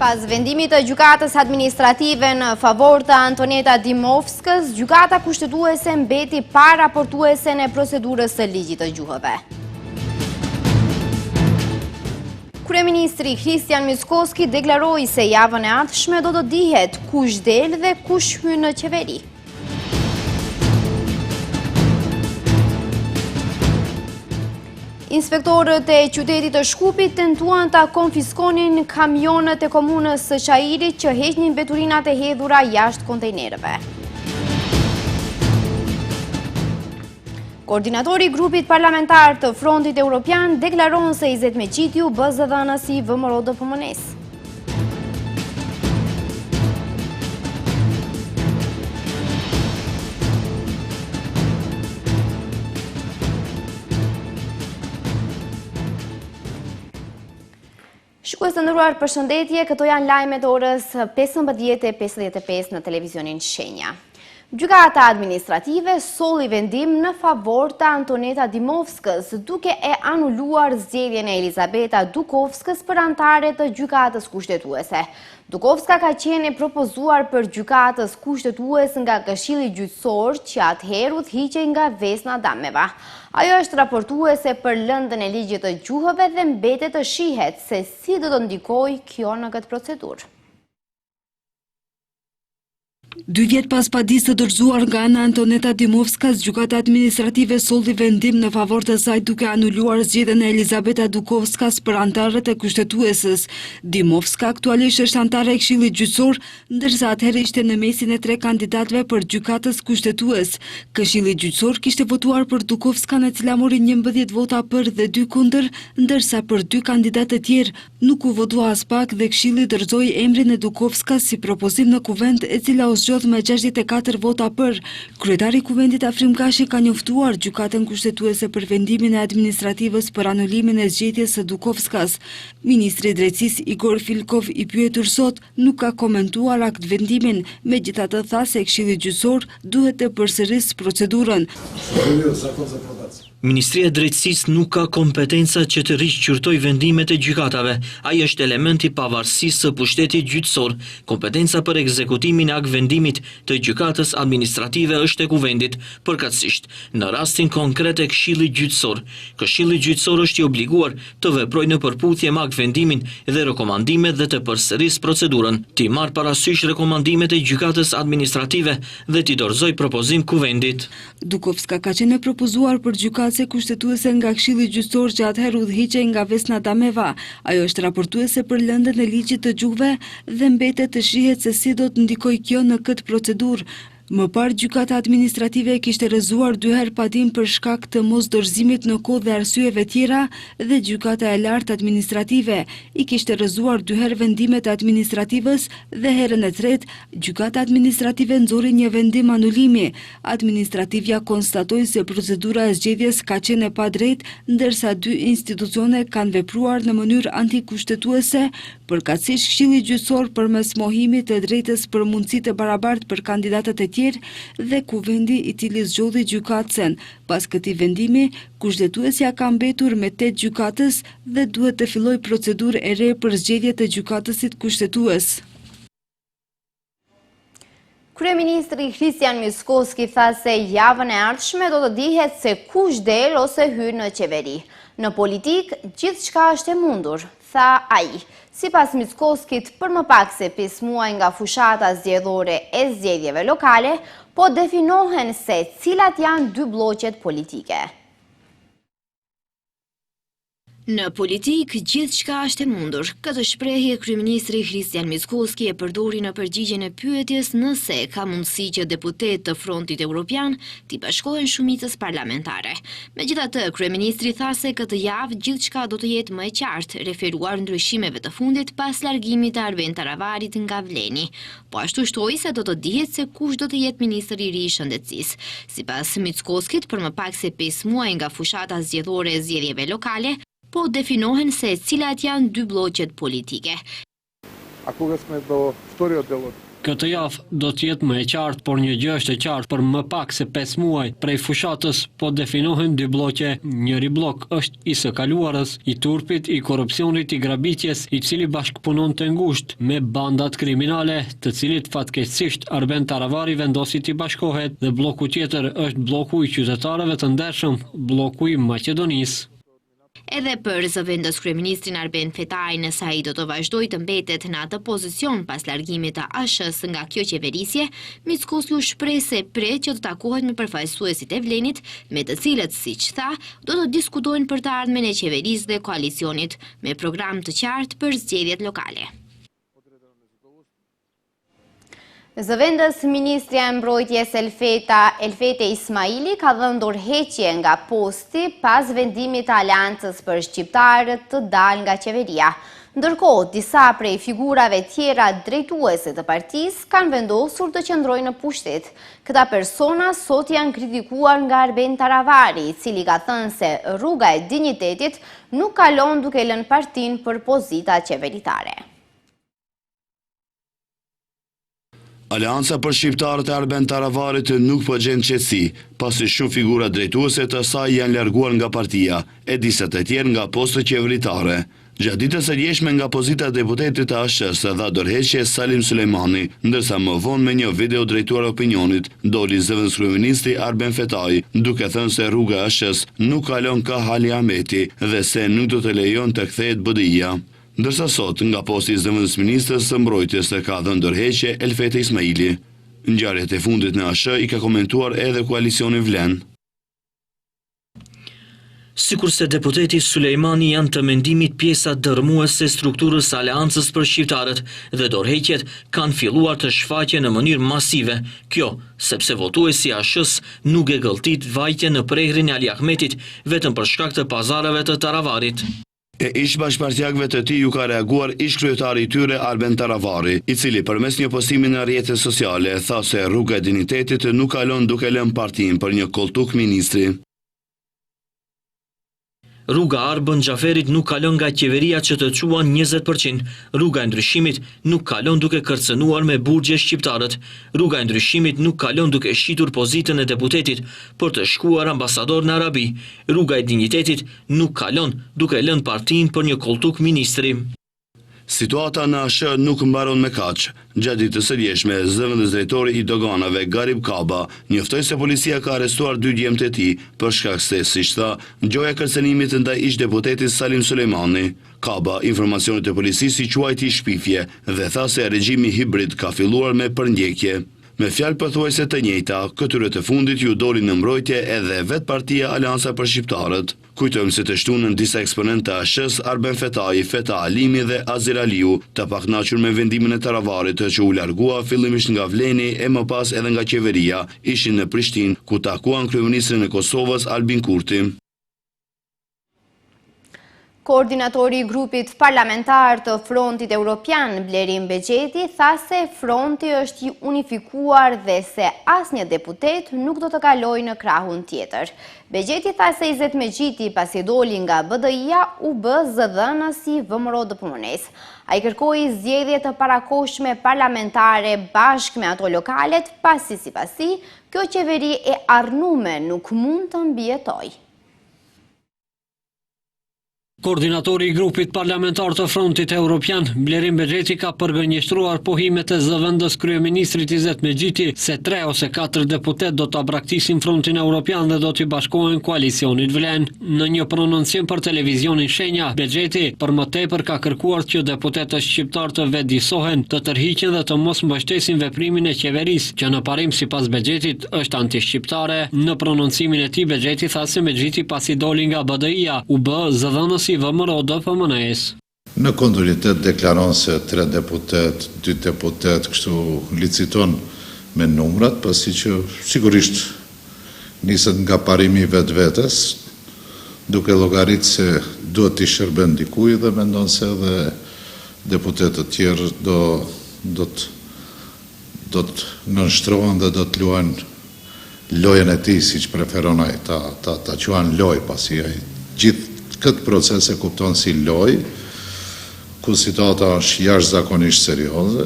Sipas vendimit të gjykatës administrative në favor të Antoneta Dimovskës, gjykata kushtetuese mbeti pa raportuese në procedurës së ligjit të gjuhëve. Kryeministri Kristian Mickoski deklaroi se javën e ardhshme do të dihet kush del dhe kush hyn në qeveri. Inspektorët e qytetit të Shkupit tentuan ta konfiskonin kamionët e komunës së Çajirit që heqnin veturinat e hedhura jashtë kontejnerëve. Koordinatori i grupit parlamentar të Frontit Evropian deklaron se Izet Meqitju bë zëdhënës i VMRO-DPMN-s. Shikues të nderuar, përshëndetje, këto janë lajmet orës 15:55 në televizionin Shenja. Gjykata administrative solli vendim në favor të Antoneta Dimovskës, duke e anuluar zgjedhjen e Elizabeta Dukovskës për antare të gjykatës kushtetuese. Dukovska ka qenë propozuar për gjykatës kushtetues nga Këshilli Gjyqësor, që atëherë udhëhiqej nga Vesna Dameva. Ajo është raportuese për lëndën e ligjit të gjuhëve dhe mbetet të shihet se si do të ndikojë kjo në këtë procedurë. 2 vjet pas padisë të dorëzuar nga ana Antoneta Dimovskas, gjykata administrative solli vendim në favor të saj duke anuluar zgjedhjen e Elizabeta Dukovskas për antarët e kushtetuesës. Dimovska aktualisht është antare e Këshillit Gjyqësor, ndërsa atëherë ishte në mesin e 3 kandidatëve për gjykatës kushtetues. Këshilli Gjyqësor kishte votuar për Dukovskan, e cila mori 11 vota për dhe 2 kundër, ndërsa për 2 kandidatë të tjerë nuk u votua as pak dhe Këshilli dorëzoi emrin e Dukovskas si propozim në kuvent, e cila zgjodh me 64 vota për. Kryetari i Kuvendit Afrim Gashi ka njoftuar gjykatën kushtetuese për vendimin e administrativës për anulimin e zgjedhjes së Dukovskas. Ministri i Drejtësisë Igor Filkov, i pyetur sot, nuk ka komentuar akt vendimin, megjithatë tha se Këshilli Gjyqësor duhet të përsërisë procedurën. Ministria e Drejtësisë nuk ka kompetenca që të rishqyrtoj vendimet e gjykatave. Ai është element i pavarësisë së pushtetit gjyqësor. Kompetenca për ekzekutimin e akt vendimit të gjykatës administrative është e Kuvendit, përkatësisht në rastin konkret e Këshillit Gjyqësor. Këshilli Gjyqësor është i obliguar të veprojë në përputhje me akt vendimin dhe rekomandimet dhe të përsërisë procedurën, të marrë parasysh rekomandimet e gjykatës administrative dhe të dorëzoj propozim Kuvendit. Dukovska ka qenë propozuar për gjykatës se kushtetuese nga Këshilli Gjyqësor, që atëherë udhëhiqej nga Vesna Dameva. Ajo është raportuese për lëndën e ligjit të gjuhëve dhe mbetet të shihet se si do të ndikojë kjo në këtë procedurë. Më parë, gjykata administrative kishte rrëzuar 2 herë padim për shkak të mos dorëzimit në kohë dhe arsyeve tjera, dhe gjykata e lartë administrative i kishte rrëzuar 2 herë vendimet e administrativës dhe herën e tretë gjykata administrative nxori një vendim anulimi. Administrativja konstatoi se procedura e zgjedhjes ka qenë e padrejtë, ndërsa 2 institucione kanë vepruar në mënyrë antikushtetuese, përkatësisht Këshilli Gjyqësor përmes mohimit të drejtës për mundësi të barabartë për kandidatët e tjerë dhe Kuvendi, i cili zgjodhi gjykatësen. Pas këtij vendimi, kushtetuesja ka mbetur me 8 gjykatës dhe duhet të fillojë procedurë e re për zgjedhje të gjykatësit kushtetues. Kryeministri Kristian Mickoski tha se javën e ardhshme do të dihet se kush del ose hyn në qeveri. Në politik, gjithçka është e mundur, tha ai. Sipas Mickoskit, për më pak se 5 muaj nga fushata zgjedhore e zgjedhjeve lokale, po definohen se cilat janë 2 bloqet politike. Në politik, gjithçka është e mundur. Këtë shprehje kryeministri Kristian Mickoski e përdori në përgjigjen e pyetjes nëse ka mundësi që deputet të Frontit Evropian t'i bashkohen shumicës parlamentare. Megjithatë, kryeministri tha se këtë javë gjithçka do të jetë më e qartë, referuar ndryshimeve të fundit pas largimit të Arben Taravarit nga Vleni. Po ashtu shtoi se do të dihet se kush do të jetë ministri i ri i shëndetësisë. Sipas Mickoskit, për më pak se 5 muaj nga fushata zgjedhore e zgjedhjeve lokale, po definohen se cilat janë 2 bloqet politike. A кога сме до вториот дел од Këtë javë do të jetë më e qartë, por një gjë është e qartë, për më pak se 5 muaj prej fushatës po definohen 2 bloqe. Njëri blok është i së kaluarës, i turpit, i korrupsionit, i grabitjes, i cili bashkëpunon të ngushtë me bandat kriminale, të cilit fatkeqësisht Arben Taravari vendosi t'i bashkohet, dhe bloku tjetër është bloku i qytetarëve të ndershëm, bloku i Maqedonisë. Edhe për zëvendës kryeministrin Arben Fetaj, nëse ai do të vazhdojë të mbetet në atë pozicion pas largimit të ASH-s nga kjo qeverisje, Mickoski u shpreh se pret që të takohet me përfaqësuesit e Vlenit, me të cilët, siç tha, do të diskutojnë për të ardhmen e qeverisë dhe koalicionit, me program të qartë për zgjedhjet lokale. Zëvendës Ministrja e Mbrojtjes Elfete Ismaili ka dhënë dorëheqje nga posti pas vendimit të Aleancës për Shqiptarët të dalë nga qeveria. Ndërkohë, disa prej figurave tjera drejtuese të partisë kanë vendosur të qëndrojnë në pushtet. Këta persona sot janë kritikuar nga Arben Taravari, i cili ka thënë se rruga e dinjitetit nuk kalon duke lënë partinë për pozita qeveritare. Aleanca për Shqiptarët e Arben Taravarit nuk po gjen qetësi, pasi shumë figura drejtuese të saj janë larguar nga partia, e disa të tjerë nga postë qeveritare. Gjatë ditës së djeshme nga pozita e deputetit të ASH-s dha dorëheqje Salim Sulejmani, ndërsa më vonë me një video drejtuar opinionit doli zëvendës kryeministri Arben Fetaj, duke thënë se rruga e ASH-s nuk kalon ka Hali Ahmeti dhe se nuk do të lejon të kthehet BDI-ja. Ndërsa sot, nga posti i zëvendës ministrës së mbrojtjes ka dhënë dorëheqje Elfete Ismaili. Ngjarjet e fundit në ASH i ka komentuar edhe koalicioni Vlen. Sikurse deputeti Sulejmani janë të mendimit pjesa dërmuese e strukturës së Aleancës për Shqiptarët dhe dorëheqjet kanë filluar të shfaqen në mënyrë masive. Kjo, sepse votuesi i ASH-s nuk e gëlltit vajtje në prehrin e Ali Ahmetit vetëm për shkak të pazareve të Taravarit. E ish bashkëpartiakëve të tij ju ka reaguar ish kryetari i tyre Arben Taravari, i cili përmes një postimi në rrjetet sociale tha se rruga e dinjitetit nuk kalon duke lënë partinë për një koltuk ministri. Rruga Arbën Xhaferit nuk kalon nga qeveria që të quan 20%. Rruga e ndryshimit nuk kalon duke kërcënuar me burgje shqiptarët. Rruga e ndryshimit nuk kalon duke shitur pozitën e deputetit për të shkuar ambasador në Arabi. Rruga e dinjitetit nuk kalon duke lënë partinë për një koltuk ministri. Situata në ASH nuk mbaron me kaq. Gjatë ditës së djeshme, zëvendës drejtori i doganave Garib Kaba njoftoi se policia ka arrestuar 2 djemtë e tij për shkak se, siç tha, gjoja kërcënimit ndaj ish deputetit Salim Sulejmani. Kaba informacionet e policisë i quajti shpifje dhe tha se regjimi hibrid ka filluar me përndjekje. Me fjalë pothuajse të njëjta, këtyre të fundit ju doli në mbrojtje edhe vetë partia Aleanca për Shqiptarët. Kujtojmë se të shtunën disa eksponentë të ASH-s, Arben Fetaj, Feta Alimi dhe Azir Aliu, të pakënaqur me vendimin e Taravarit që u largua fillimisht nga Vleni e më pas edhe nga qeveria, ishin në Prishtinë, ku takuan kryeministrin e Kosovës Albin Kurti. Koordinatori i grupit parlamentar të Frontit Evropian, Blerim Begjeti, tha se fronti është i unifikuar dhe se asnjë deputet nuk do të kalojë në krahun tjetër. Begjeti tha se Izet Megjiti, pasi doli nga BDI-ja, u bë zëdhënës i VMRO-DPMN-s. Ai kërkoi zgjedhje të parakohshme parlamentare bashkë me ato lokalet, pasi sipasi, kjo qeveri e arnume nuk mund të mbijetojë. Koordinatori i grupit parlamentar të Frontit Evropian, Blerim Begjeti, ka përgënjeshtruar pohimet e zëvendës kryeministrit Izet Megjiti se 3 ose 4 deputet do të abraktisin Frontin Evropian dhe do t'i bashkohen koalicionit Vlen. Në një prononcim për televizionin Shenja, Begjeti për më tepër ka kërkuar që deputetët shqiptar të vetëdijsohen, të tërhiqen dhe të mos mbështesin veprimin e qeverisë, që në parim sipas Begjetit është antishqiptare. Në prononcimin e tij, Begjeti tha se Megjiti pasi doli nga BDI-ja u bë zëdhënës i VMRO-DPMN-s. Në kontinuitet deklaron se 3 deputet, 2 deputet, kështu liciton me numrat, pasi që sigurisht niset nga parimi vetvetes, duke llogaritë se duhet t'i shërben dikujt dhe mendon se edhe deputetët tjerë do të nënshtrohen dhe do të luajnë lojën e tij siç preferon ai, ta quajnë lojë, pasi ai gjithë këtë proces e kupton si lojë, ku situata është jashtëzakonisht serioze.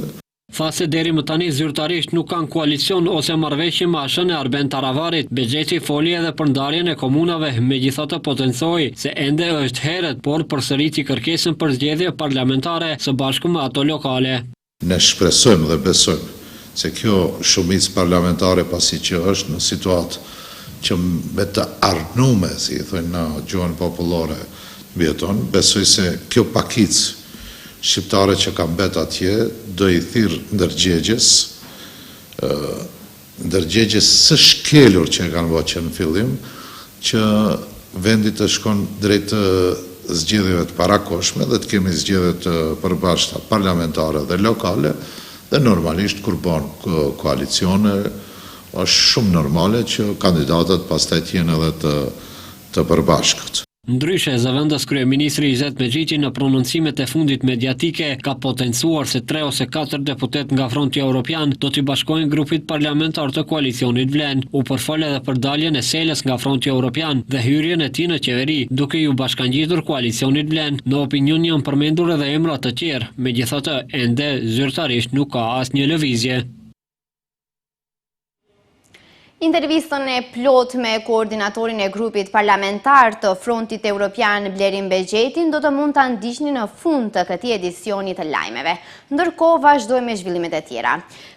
Tha se deri më tani zyrtarisht nuk kanë koalicion ose marrëveshje me ASH-n e Arben Taravarit. Bexheti foli edhe për ndarjen e komunave, megjithatë potencoi se ende është herët, por përsëriti kërkesën për zgjedhje parlamentare së bashku me ato lokale. Ne shpresojmë dhe besojmë se kjo shumicë parlamentare pasi që është në situatë që me të arnume, si i thojnë në gjuhën popullore, vjeton, besoj se kjo pakicë shqiptare që ka mbet atje, do i thirë ndërgjegjes së shkelur që e kanë bërë që në fillim, që vendit të shkon drejt zgjedhjeve të parakoshme dhe të kemi zgjedhje të përbashkëta parlamentare dhe lokale, dhe normalisht kur bën koalicione, është shumë normale që kandidatët pastaj të jenë edhe të përbashkët. Ndryshe, zëvendës kryeministri Izet Mexhiqi në prononcimet e fundit mediatike ka potencuar se 3 ose 4 deputet nga Fronti Evropian do t'i bashkojnë grupit parlamentar të koalicionit Vlen. U përfol edhe për daljen e Selës nga Fronti Evropian dhe hyrjen e tij në qeveri, duke ju bashkangjitur koalicionit Vlen. Në opinion janë përmendur edhe emra të tjerë, megjithatë ende zyrtarisht nuk ka asnjë lëvizje. Intervistën e plot me koordinatorin e grupit parlamentar të Frontit Evropian Blerim Bexhetin do të mund të ndiqni në fund të këtij edicioni të lajmeve. Ndërkohë vazhdojmë me zhvillimet e tjera.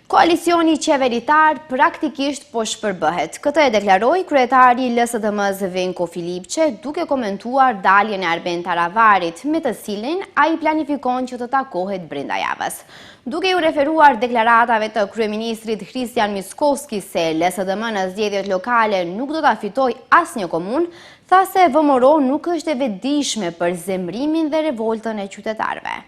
Koalicioni qeveritar praktikisht po shpërbëhet. Këtë e deklaroi kryetari i LSDM-s Venko Filipçe duke komentuar daljen e Arben Taravarit, me të cilin ai planifikon që të takohet brenda javës. Duke u referuar deklaratave të kryeministrit Kristian Mickoski se LSDM në zgjedhjet lokale nuk do ta fitojë asnjë komunë, tha se VMRO nuk është e vetëdijshme për zemrimin dhe revoltën e qytetarëve.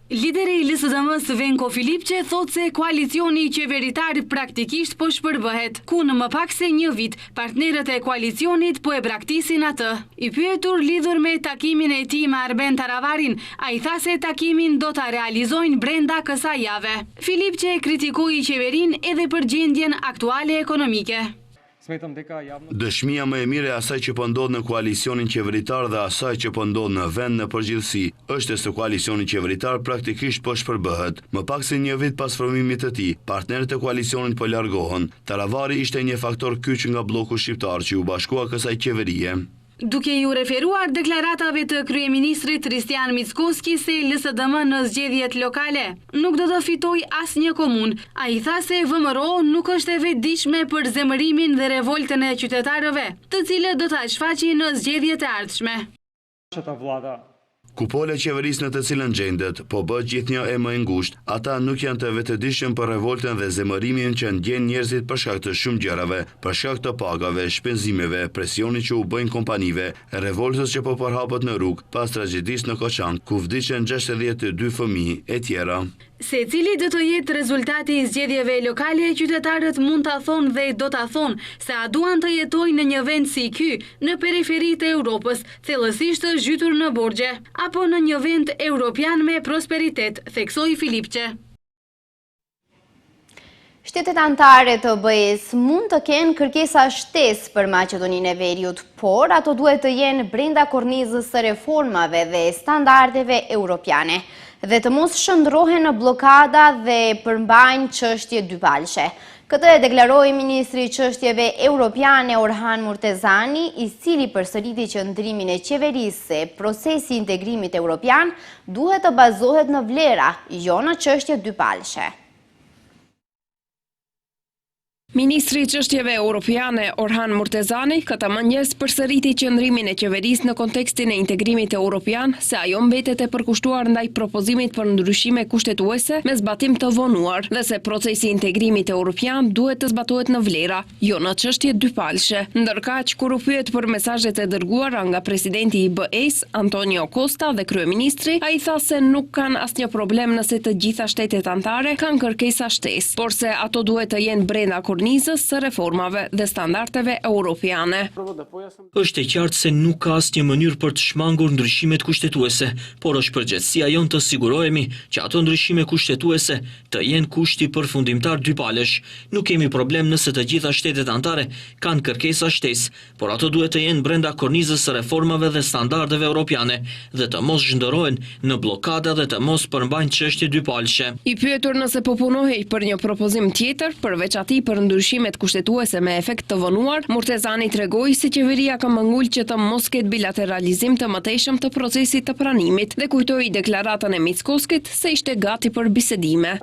Lideri i LSDM-s Venko Filipçe thot se koalicioni qeveritar praktikisht po shpërbëhet, ku në më pak se një vit partnerët e koalicionit po e braktisin atë. I pyetur lidhur me takimin e tij me Arben Taravarin, ai tha se takimin do ta realizojnë brenda kësaj jave. Filipçe kritikoi qeverinë edhe për gjendjen aktuale ekonomike. Dëshmia më e mire asaj që po ndodh në koalicionin qeveritar dhe asaj që po ndodh në vend në përgjithësi është se koalicioni qeveritar praktikisht po shpërbëhet. Më pak se një vit pas formimit të tij, partnerët e koalicionit po largohen. Taravari ishte një faktor kyç nga bloku shqiptar që u bashkua kësaj qeverie. Duke ju referuar deklaratave të kryeministrit Kristian Mickoski se LSDM në zgjedhjet lokale nuk do të fitojë asnjë komunë, ai tha se VMRO nuk është e vetëdijshme për zemërimin dhe revoltën e qytetarëve, të cilët do ta shfaqin në zgjedhjet e ardhshme. Kupole qeverisë në të cilën gjendet, po bëhet gjithnjë e më ngushtë, ata nuk janë të vetëdijshëm për revoltën dhe zemërimin që ndjen njerëzit për shkak të shumë gjërave, për shkak të pagave, shpenzimeve, presionit që u bëjnë kompanive, revoltës që po përhapet në rrugë pas tragjedisë në Koçan, ku vdiqën 62 fëmijë e tjera. Se cili do të jetë rezultati i zgjedhjeve lokale, qytetarët mund ta thonë dhe do ta thonë se a duan të jetojnë në një vend si ky, në periferitë e Europës, thellësisht të zhytur në borxhe, apo në një vend europian me prosperitet, theksoi Filipçe. Shtetet anëtare të BE-s mund të kenë kërkesa shtesë për Maqedoninë e Veriut, por ato duhet të jenë brenda kornizës së reformave dhe standardeve europiane, dhe të mos shndrohen në blokada dhe përmbajnë çështje dypalshe. Këtë e deklaroi ministri i çështjeve europiane Orhan Murtezani, i cili përsëriti qëndrimin e qeverisë se procesi i integrimit europian duhet të bazohet në vlera, jo në çështje dypalshe. Ministri i çështjeve europiane Orhan Murtezani këtë mëngjes përsëriti qëndrimin e qeverisë në kontekstin e integrimit europian se ajo mbetet e përkushtuar ndaj propozimit për ndryshime kushtetuese me zbatim të vonuar dhe se procesi i integrimit europian duhet të zbatohet në vlera, jo në çështje dypalshe. Ndërkaq kur u pyet për mesazhet e dërguara nga presidenti i BE-s Antonio Costa dhe kryeministri, ai tha se nuk kanë asnjë problem nëse të gjitha shtetet anëtare kanë kërkesa shtesë, por se ato duhet të jenë brenda kornizës së reformave dhe standardeve europiane. Është e qartë se nuk ka asnjë mënyrë për të shmangur ndryshimet kushtetuese, por është përgjegjësia jonë të sigurohemi që ato ndryshime kushtetuese të jenë kushti përfundimtar dypalësh. Nuk kemi problem nëse të gjitha shtetet anëtare kanë kërkesa shtesë, por ato duhet të jenë brenda kornizës së reformave dhe standardeve europiane dhe të mos zhndërrohen në bllokada dhe të mos përmbajnë çështje dypalëshe. I pyetur nëse po punohej për një propozim tjetër, përveç atij për ndryshimet kushtetuese me efekt të vonuar, Murtezani tregoi se qeveria ka mëngul që të mos ketë bilateralizim të mëtejshëm të procesit të pranimit dhe kujtoi deklaratën e Mickoskit se ishte gati për bisedime.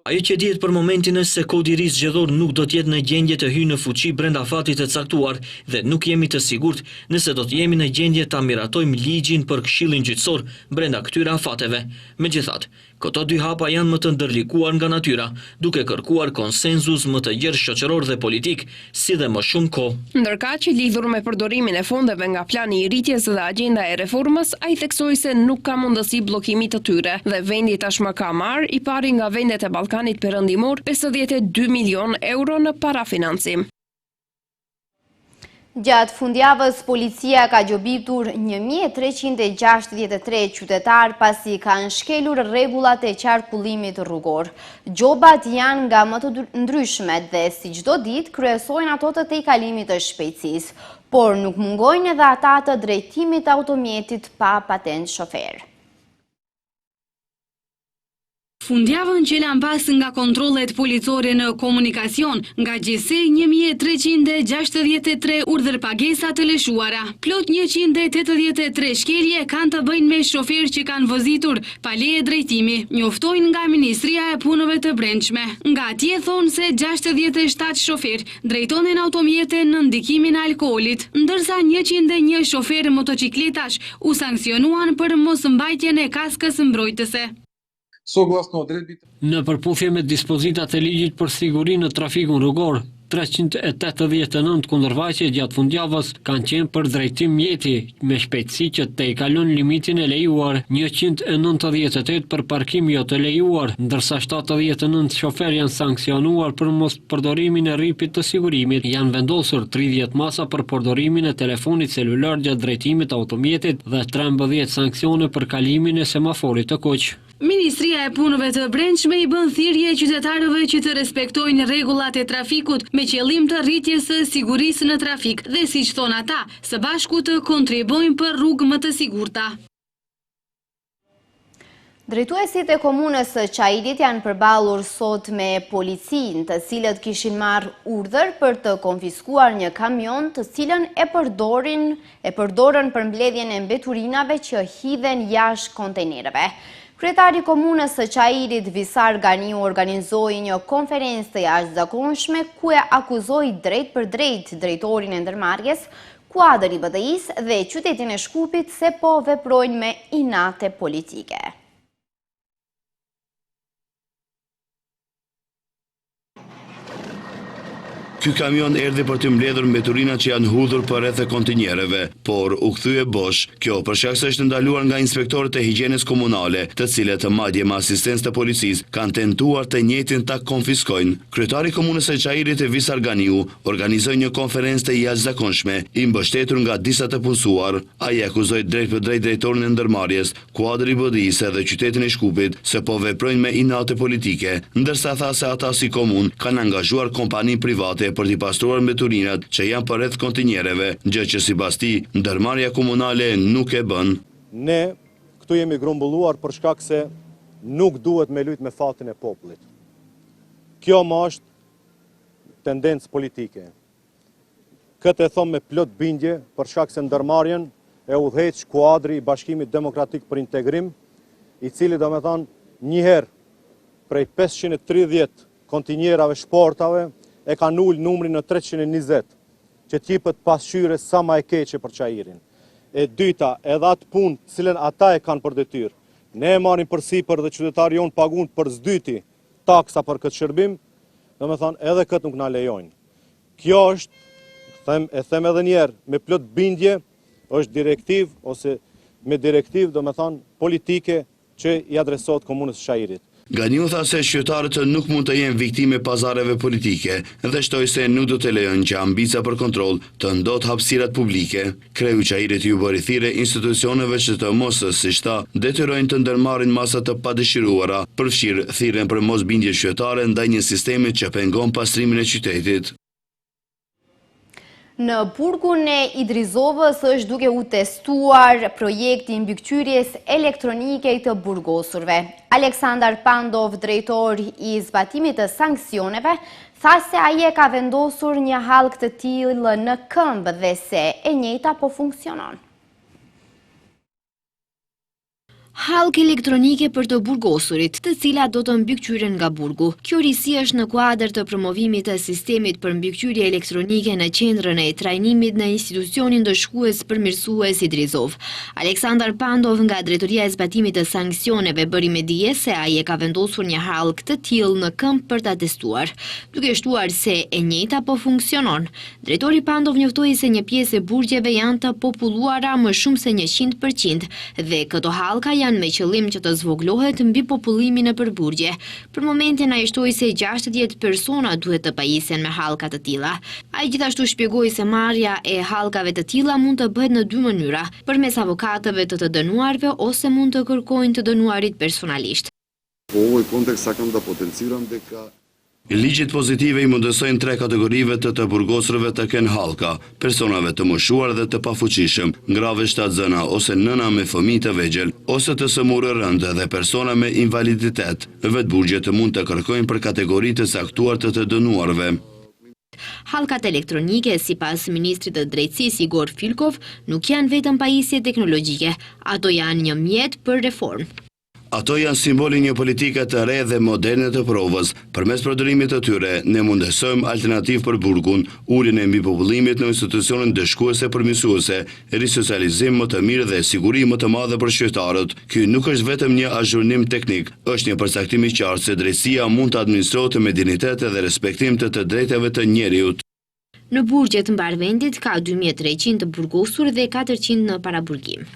Ajo që dihet për momentin është se kodi i ri zgjedhor nuk do të jetë në gjendje të hyjë në fuqi brenda fatit të caktuar dhe nuk jemi të sigurt nëse do të jemi në gjendje ta miratojmë ligjin për Këshillin Gjyqësor brenda këtyre afateve. Megjithatë, këto dy hapa janë më të ndërlikuar nga natyra, duke kërkuar konsenzus më të gjerë shoqëror dhe politik, si dhe më shumë kohë. Ndërkaq, lidhur me përdorimin e fondeve nga plani i rritjes dhe agenda e reformës, ai theksoi se nuk ka mundësi bllokimit të tyre dhe vendi tashmë ka marrë i pari nga vendet e Ballkanit Perëndimor 52 milion euro në parafinancim. Gjatë fundjavës, policia ka gjobitur 1363 qytetar pasi kanë shkelur rregullat e qarkullimit rrugor. Gjobat janë nga më të ndryshmet dhe si çdo ditë kryesojnë ato të tejkalimit të shpejtësisë, por nuk mungojnë edhe ata të drejtimit të automjetit pa patent shofer. Fundjavën që lan pas nga kontrollet policore në komunikacion, nga gjese 1363 urdhër pagesa të lëshuara. Plot 183 shkelje kanë të bëjnë me shofer që kanë vëzitur pa leje drejtimi, njoftojnë nga Ministria e Punëve të Brendshme. Nga atje thonë se 67 shofer drejtonin automjete në ndikimin e alkoolit, ndërsa 101 shofer motocikletash u sankcionuan për mos mbajtjen e kaskës mbrojtëse. Në përputhje me dispozitat e ligjit për sigurinë në trafikun rrugor, 389 kundërvajtje gjatë fundjavës kanë qenë për drejtim mjeti me shpejtësi që tejkalon limitin e lejuar, 198 për parkim jo të lejuar, ndërsa 79 shofer janë sankcionuar për mos përdorimin e rripit të sigurimit. Janë vendosur 30 masa për përdorimin e telefonit celular gjatë drejtimit automjetit dhe 13 sanksione për kalimin e semaforit të kuq. Ministria e Punëve të Brendshme i bën thirrje qytetarëve që të respektojnë rregullat e trafikut me qëllim të rritjes së sigurisë në trafik dhe siç thon ata, së bashku të kontribuojnë për rrugë më të sigurta. Drejtuesit e komunës së Çajirit janë përballur sot me policinë, të cilët kishin marrë urdhër për të konfiskuar një kamion, të cilën e përdorën për mbledhjen e mbeturinave që hidhen jashtë kontejnerëve. Kryetari komunës së Çajirit Visar Ganiu organizoi një konferencë të jashtëzakonshme ku e akuzoi drejt për drejt drejtorin e ndërmarrjes, kuadër i BDI-s dhe qytetin e Shkupit se po veprojnë me inate politike. Ky kamion erdhi për të mbledhur mbeturinat që janë hudhur për rreth e kontinjereve, por u kthye bosh. Kjo për shkak se është ndaluar nga inspektorët e higjienës komunale, të cilët madje me asistencë të policisë kanë tentuar të njëjtin ta konfiskojnë. Kryetari i komunës së Çajirit Visar Ganiu organizoi një konferencë të jashtëzakonshme, i mbështetur nga disa të punësuar. Ai akuzoi drejt për drejt drejtorin e ndërmarrjes, kuadër i BDI-s dhe qytetin e Shkupit se po veprojnë me inate politike, ndërsa tha se ata si komunë kanë angazhuar kompani private për t'i pastruar mbeturinat që janë për rreth kontinjereve, gjë që sipas tij ndërmarrja komunale nuk e bën. Ne këtu jemi grumbulluar për shkak se nuk duhet me lut me fatin e popullit. Kjo më është tendencë politike. Këtë e thom me plot bindje për shkak se ndërmarrjen e udhëheq kuadri i Bashkimit Demokratik për Integrim, i cili domethënë një herë prej 530 kontinjerave shportave e kanë ullë numrin në 320, që t'jipët pasqyre sa ma e keqe për Çajirin. E dyta, edhe atë punë, cilën ata e kanë për detyrë, ne e marrin përsipër dhe qytetari jonë pagun për zdyti taksa për këtë shërbim, dhe me thonë edhe këtë nuk na lejojnë. Kjo është, e them edhe njerë, me plot bindje, është direktiv, ose me direktiv, dhe me thonë, politike që i adresot komunës së Çajirit. Ganiu tha se qytetarët nuk mund të jenë viktime pasareve politike dhe shtoi se nuk do të lejon që ambicia për kontroll të ndot hapësirat publike. Kreu Çairit ju bëri thirrje institucioneve që të mos siç tha detyrojnë të ndërmarrin masa të padëshiruara, përfshirë thirrjen për mosbindje qytetare ndaj një sistemi që pengon pastrimin e qytetit. Në burgun e Idrizovës është duke u testuar projekti mbikëqyrjes elektronike të burgosurve. Aleksandar Pandov, drejtor i zbatimit të sanksioneve, tha se ai e ka vendosur një hallkë të tillë në këmbë dhe se e njëjta po funksionon. Hallkë elektronike për të burgosurit, të cilat do të mbikëqyren nga burgu. Kjo risi është në kuadër të promovimit të sistemit për mbikëqyrje elektronike në qendrën e trajnimit në institucionin dëshkues përmirësues Idrizov. Aleksandar Pandov nga Drejtoria e Zbatimit të Sanksioneve bëri me dije se ai e ka vendosur një hallkë të tillë në këmbë për ta testuar, duke shtuar se e njëjta po funksionon. Drejtori Pandov njoftoi se një pjesë e burgjeve janë të populluara më shumë se 100% dhe këto hallka janë me qëllim që të zvoglohet mbi popullimin në përburgje. Për momentin ai shtoi se 60 persona duhet të pajisen me hallka të tilla. Ai gjithashtu shpjegoi se marrja e hallkave të tilla mund të bëhet në dy mënyra, përmes avokatëve të dënuarve ose mund të kërkojnë të dënuarit personalisht. Po ovoj kontekst sa kam da potenciram dhe ka... Ligjit pozitive i mundësojnë 3 kategorive të burgosurve të kenë hallka, personave të moshuar dhe të pafuqishëm, grave shtatzëna ose nëna me fëmijë të vegjël, ose të sëmurë rëndë dhe persona me invaliditet. Vetburgjet mund të kërkojnë për kategori të saktuar të dënuarve. Hallkat elektronike, sipas ministrit të drejtësisë Igor Filkov, nuk janë vetëm pajisje teknologjike, ato janë një mjet për reformë. Ato janë simboli një politike të re dhe moderne të provës. Përmes përdorimit të tyre, ne mundësojmë alternativë për burgun, uljen e mbipopullimit në institucionin dëshkuese përmirësuese, risocializim më të mirë dhe siguri më të madhe për qytetarët. Ky nuk është vetëm një azhurnim teknik, është një përcaktim i qartë se drejtësia mund të administrohet me dinitet dhe respektim të drejtave të njeriut. Në burgjet mbar vendit ka 2300 burgosur dhe 400 në paraburgim.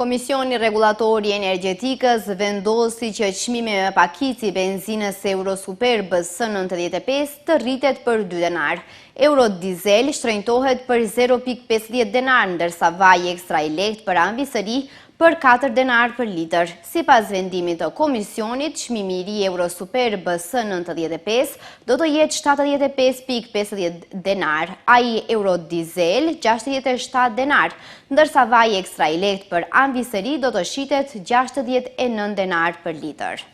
Komisioni Regulatori i Energjetikës vendosi që çmimi me pakici benzinës Eurosuper BS95 të rritet për 2 denar. Euro dizel shtrenjtohet për 0,50 denar, ndërsa vaji ekstra i lehtë për anvisëri për 4 denar për litër. Sipas vendimit të komisionit, çmimi i ri Eurosuper BS95 do të jetë 75,50 denar, ai Euro dizel 67 denar, ndërsa vaji ekstra i lehtë për anvisëri do të shitet 69 denar për litër.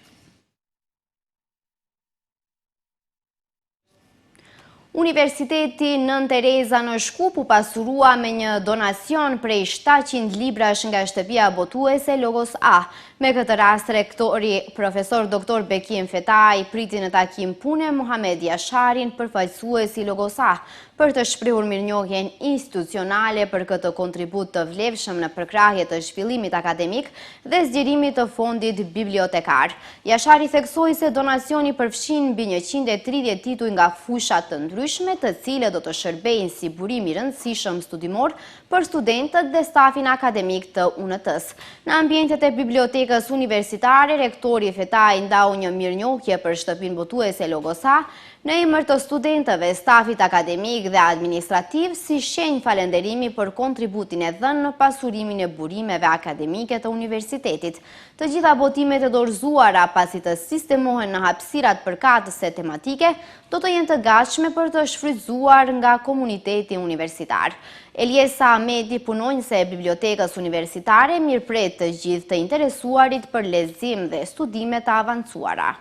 Universiteti Nën Tereza në Shkup u pasurua me një donacion prej 700 librash nga shtëpia botuese Logos A. Me këtë rast, rektori profesor Dr. Bekim Fetaj priti në takim pune Muhamed Jasharin, përfaqësuesi Logos A, për të shprehur mirënjohjen institucionale për këtë kontribut të vlefshëm në përkrahje të zhvillimit akademik dhe zgjerimit të fondit bibliotekar. Jashari theksoi se donacioni përfshin mbi 130 tituj nga fusha të ndryshme, të cilët do të shërbejnë si burim i rëndësishëm studimor për studentët dhe stafin akademik të UNT-s. Në ambientet e bibliotekës universitare, rektori Fetaj ndau një mirënjohje për shtëpinë botuese Logos A në emër të studentëve, stafit akademik dhe administrativ, si shenjë falenderimi për kontributin e dhënë në pasurimin e burimeve akademike të universitetit. Të gjitha botimet e dorëzuara pasi të sistemohen në hapësirat përkatëse tematike, do të jenë të gatshme për të shfrytzuar nga komuniteti universitar. Eliesa Ahmeti, punonjëse e bibliotekës universitare, mirëpret të gjithë të interesuarit për lexim dhe studime të avancuara.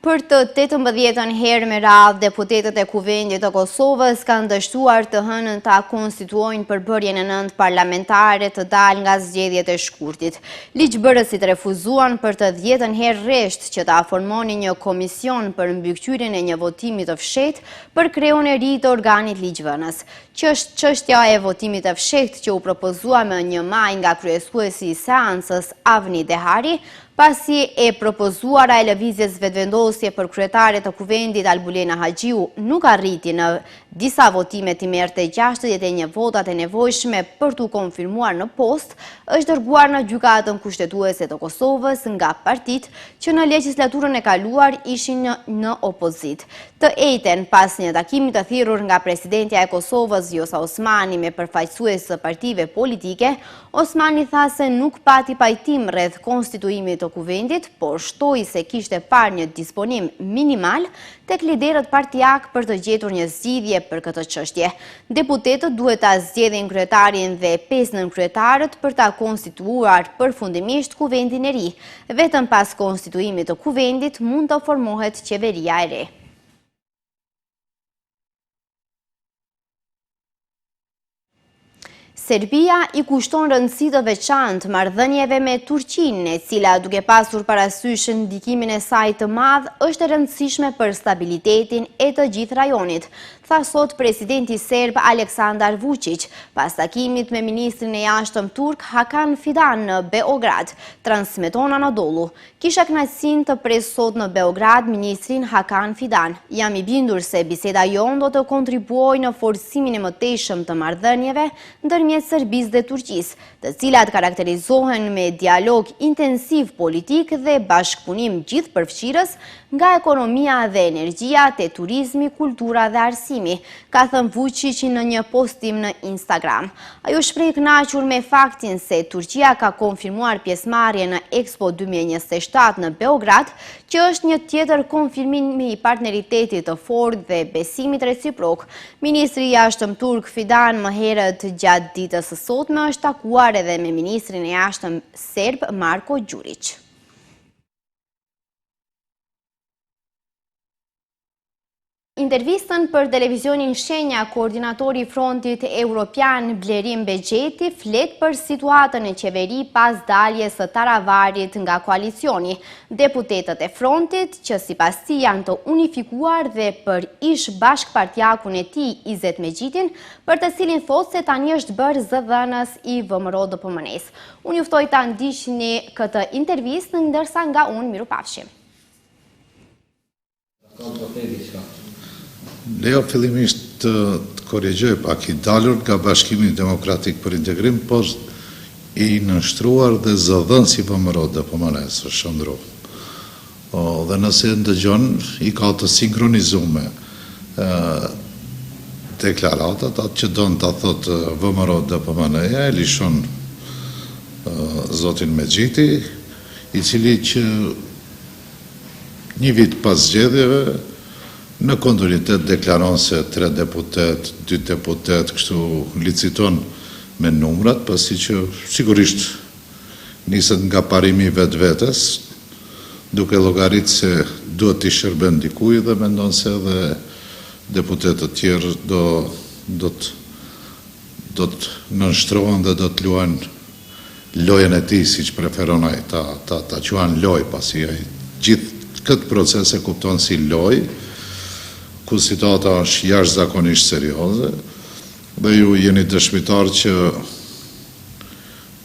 Për të 18 herë me radhë, deputetët e Kuvendit të Kosovës kanë dështuar të hënën ta konstituojnë përbërjen e 9 parlamentare të dalë nga zgjedhjet e shkurtit. Ligjbërësit refuzuan për të 10 herë rresht që ta formoni një komision për mbikëqyrjen e një votimi të fshehtë për krijon e ri të organit ligjvënës. Çështja e votimit të fshehtë që u propozua më 1 maj nga kryesuesi i seancës Avni Dehari Pasi e propozuara e lëvizjes vetëvendosje për kryetare të kuvendit Albulena Haxhiu nuk arriti në disa votime të merrte 61 votat e nevojshme për t'u konfirmuar në post, është dërguar në gjykatën kushtetuese të Kosovës nga partitë që në legjislaturën e kaluar ishin në opozit. Të njëjtën pas një takimi të thirrur nga presidentja e Kosovës Vjosa Osmani me përfaqësues të partive politike, Osmani tha se nuk pati pajtim rreth konstituimit të kuvendit, por shtoi se kishte parë një disponim minimal tek liderët partijak për të gjetur një zgjidhje për këtë çështje. Deputetët duhet ta zgjedhin kryetarin dhe 5 nënkryetarët për ta konstituuar përfundimisht kuvendin e ri. Vetëm pas konstituimit të kuvendit mund të formohet qeveria e re. Serbia i kushton rëndësi të veçantë marrëdhënieve me Turqinë, e cila duke pasur parasysh ndikimin e saj të madh, është e rëndësishme për stabilitetin e të gjithë rajonit, tha sot presidenti serb Aleksandar Vučić, pas takimit me ministrin e jashtëm turk Hakan Fidan në Beograd, transmeton Anadolu. Kisha kënaqësinë të pres sot në Beograd ministrin Hakan Fidan. Jam i bindur se biseda jon do të kontribuojë në forcimin e mëtejshëm të marrëdhënieve ndërmjet Serbisë dhe Turqisë, të cilat karakterizohen me dialog intensiv politik dhe bashkëpunim gjithëpërfshirës nga ekonomia dhe energjia te turizmi, kultura dhe arsimi, ka thënë Vučić në një postim në Instagram. Ajo shpreh kënaqur me faktin se Turqia ka konfirmuar pjesëmarrje në Expo 2027 në Beograd, që është një tjetër konfirmim i partneritetit të fortë dhe besimit reciprok. Ministri i jashtëm turk Fidan më herët gjatë ditës së sotme është takuar edhe me ministrin e jashtëm serb Marko Đurić. Intervistën për televizionin Shenja, koordinatori i Frontit Evropian Blerim Bexheti flet për situatën e qeveri pas daljes së Taravarit nga koalicioni. Deputetët e Frontit, që sipas tij janë të unifikuar dhe për ish bashkëpartiakun e tij Izet Mexhitin, për të cilin thotë se tani është bërë zëdhënës i VMRO-DPMN-s. Unë juftoj ta ndiqni këtë intervistë, ndërsa nga unë mirupafshim. Lejo fillimisht të korrigjoj pak, i dalur nga Bashkimi Demokratik për Integrim, por i nështruar dhe zëdhën si VMRO-DPMN-s është shëndru. Dhe nëse ndëgjon, i ka të sinkronizume deklaratat, atë që donë të thotë VMRO-DPMN-ja, e lishon zotin Mexhiti, i cili që një vit pas zgjedhjeve, në kontinuitet deklaron se 3 deputet, 2 deputet, kështu liciton me numrat, pasi që sigurisht niset nga parimi vetes, duke llogaritë se duhet t'i shërben dikuj dhe mendon se edhe deputetët tjerë do të nënshtrohen dhe do të luajnë lojën e tij, siç preferon ai, ta quajnë lojë, pasi ai gjithë këtë proces e kupton si lojë, ku situata është jashtëzakonisht serioze, dhe ju jeni dëshmitar që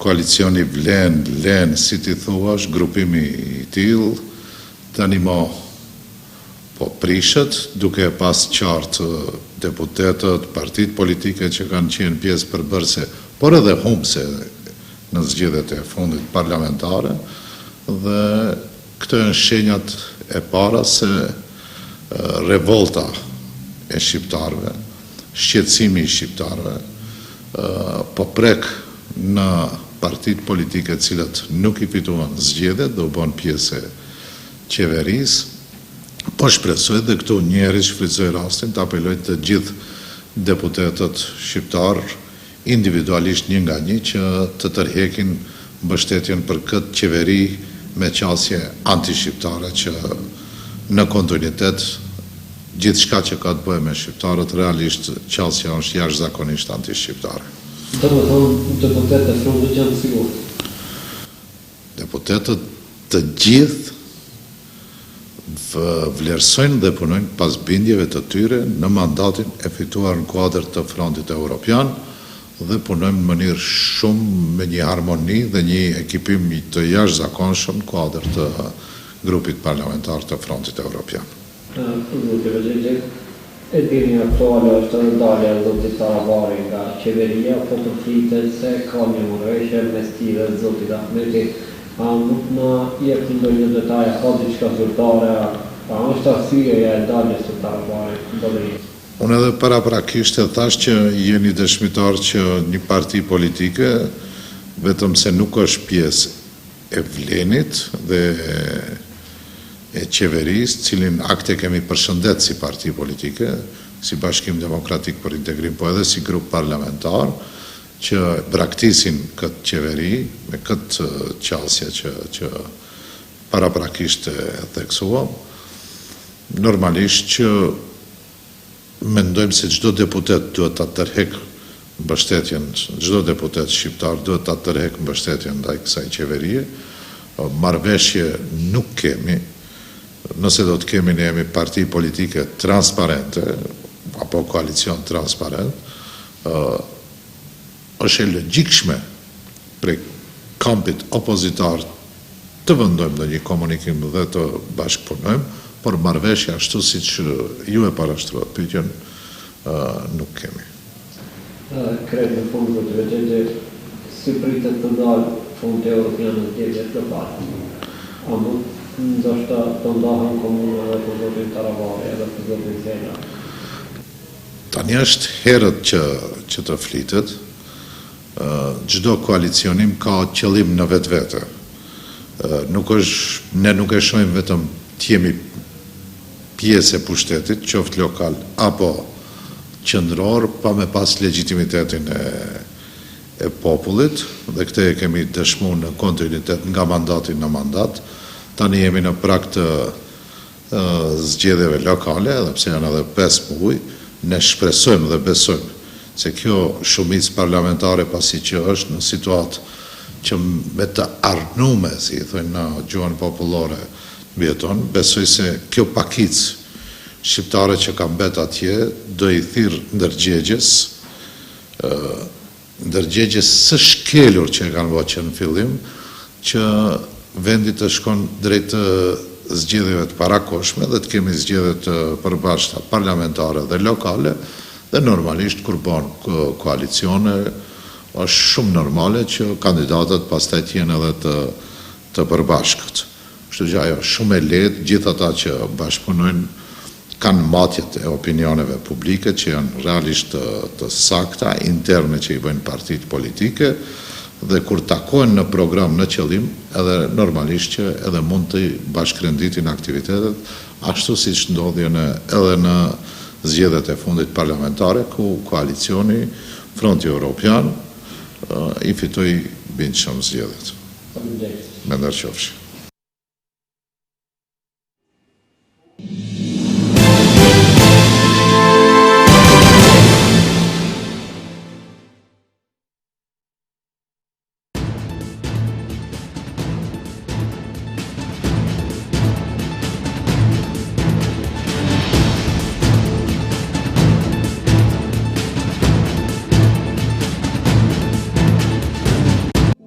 koalicioni vlen, si ti thuash, grupimi i tillë, tani mo po prishet, duke pas qartë deputetët, partitë politike që kanë qenë pjesë përbërëse, por edhe humbse në zgjedhjet e fundit parlamentare, dhe këto janë shenjat e para se revolta e shqiptarëve, shqetësimi i shqiptarëve, po prek në partitë politike cilat nuk i fituan zgjedhjet dhe u bën pjesë e qeverisë, po shpresoj dhe këtu njerëz shfrytëzoj rastin të apeloj të gjithë deputetët shqiptarë individualisht një nga një që të tërhekin mbështetjen për këtë qeveri me qasje anti-shqiptare që në kontinuitet gjithë shka që ka të bëjë me shqiptarët, realisht qasja është jashtëzakonisht anti-shqiptare. Do të thonë deputetët e Frontit janë sigurt? Deputetët të gjithë vlerësojnë dhe punojnë pas bindjeve të tyre në mandatin e fituar në kuadër të Frontit Evropian dhe punojmë në mënyrë shumë me një harmoni dhe një ekipim të jashtëzakonshëm në kuadër të grupit parlamentar të Frontit Evropian. E dini aktuale është dalja e zotit Taravari nga qeveria, po të flitet se ka një marrëveshje mes tij dhe zotit Ahmeti. A nuk na jep ndonjë detaj, ka diçka zyrtare, a është arsyeja e daljes së Taravarit? Unë edhe paraprakisht e thash që jeni dëshmitar që një parti politike, vetëm se nuk është pjesë e vlenit dhe e qeverisë, cilin akte kemi përshëndet si parti politike, si Bashkim Demokratik për Integrim, po edhe si grup parlamentar, që braktisin këtë qeveri, me këtë qasje që paraprakisht e theksuam, normalisht që mendojmë se çdo deputet duhet ta tërheq mbështetjen, çdo deputet shqiptar duhet ta tërheq mbështetjen ndaj kësaj qeverie. Marrëveshje nuk kemi. Nëse do të kemi, ne jemi parti politike transparente, apo koalicion transparent, është e logjikshme prej kampit opozitar të vendojmë në një komunikim dhe të bashkëpunojmë, por marrëveshje ashtu siç ju e parashtruat pyetjen nuk kemi. Kred në fund do të vetë si pritet të dalë Fondi Evropian në zgjedhjet lokale. A mund ndoshta të ndahen komuna dhe të zotin Taravari edhe të zotin Zela? Tani është herët që të flitet, çdo koalicionim ka qëllim në vetvete. Ne nuk e shohim vetëm të jemi pjesë e pushtetit, qoftë lokal apo qendror, pa me pas legitimitetin e popullit, dhe këtë e kemi dëshmuar në kontinuitet nga mandati në mandat. Tani jemi në prag të zgjedhjeve lokale, edhe pse janë edhe 5 muaj, ne shpresojmë dhe besojmë se kjo shumicë parlamentare, pasi që është në situatë që me të arnume, si i thojnë në gjuhën popullore, vjeton, besoj se kjo pakicë shqiptare që ka mbet atje, do i thirr ndërgjegjes së shkelur që e kanë bërë që në fillim, që vendi të shkon drejt zgjedhjeve të parakoshme dhe të kemi zgjedhje të përbashkëta parlamentare dhe lokale, dhe normalisht kur bën koalicione, është shumë normale që kandidatët pastaj të jenë edhe të përbashkët. Kështu që ajo shumë e lehtë, gjithë ata që bashkëpunojnë kanë matjet e opinioneve publike që janë realisht të sakta, interne që i bëjnë partitë politike, dhe kur takohen në program në qëllim, edhe normalisht që edhe mund të bashkërenditin aktivitetet, ashtu si që ndodhjen edhe në zgjedhjet e fundit parlamentare, ku koalicioni Fronti Evropian i fitoi bindshëm zgjedhjet. Me ndërqofshi.